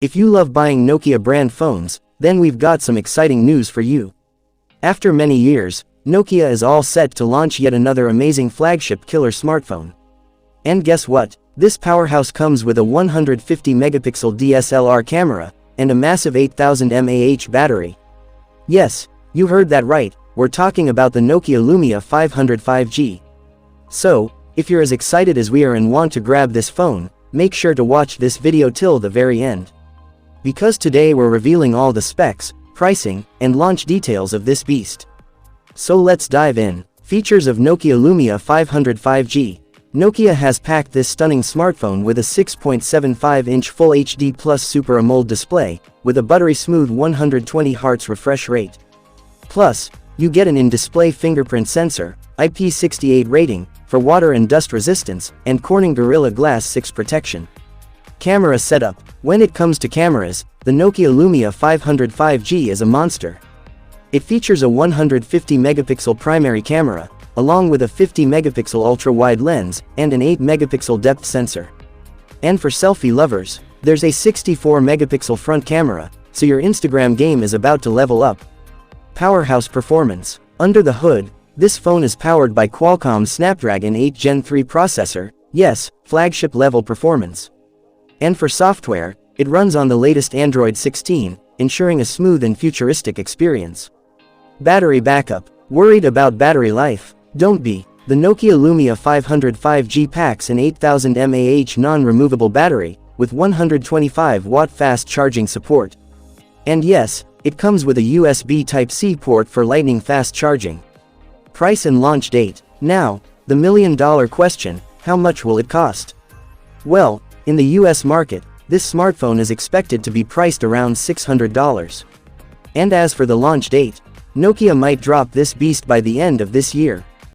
If you love buying Nokia brand phones, then we've got some exciting news for you. After many years, Nokia is all set to launch yet another amazing flagship killer smartphone. And guess what? This powerhouse comes with a 150-megapixel DSLR camera and a massive 8000 mAh battery. Yes, you heard that right, we're talking about the Nokia Lumia 500 5G. So, if you're as excited as we are and want to grab this phone, make sure to watch this video till the very end. Because today we're revealing all the specs, pricing, and launch details of this beast. So let's dive in. Features of Nokia Lumia 500 5G. Nokia has packed this stunning smartphone with a 6.75-inch Full HD Plus Super AMOLED display, with a buttery-smooth 120Hz refresh rate. Plus, you get an in-display fingerprint sensor, IP68 rating, for water and dust resistance, and Corning Gorilla Glass 6 protection. Camera setup. When it comes to cameras, the Nokia Lumia 500 5G is a monster. It features a 150-megapixel primary camera, along with a 50-megapixel ultra-wide lens, and an 8-megapixel depth sensor. And for selfie lovers, there's a 64-megapixel front camera, so your Instagram game is about to level up. Powerhouse performance. Under the hood, this phone is powered by Qualcomm's Snapdragon 8 Gen 3 processor, yes, flagship-level performance. And for software, it runs on the latest Android 16, ensuring a smooth and futuristic experience. Battery backup. Worried about battery life? Don't be. The Nokia Lumia 500 5G packs an 8000 mAh non-removable battery, with 125-watt fast charging support. And yes, it comes with a USB Type-C port for lightning fast charging. Price and launch date. Now, the million-dollar question, how much will it cost? Well, in the US market, this smartphone is expected to be priced around $600. And as for the launch date, Nokia might drop this beast by the end of this year.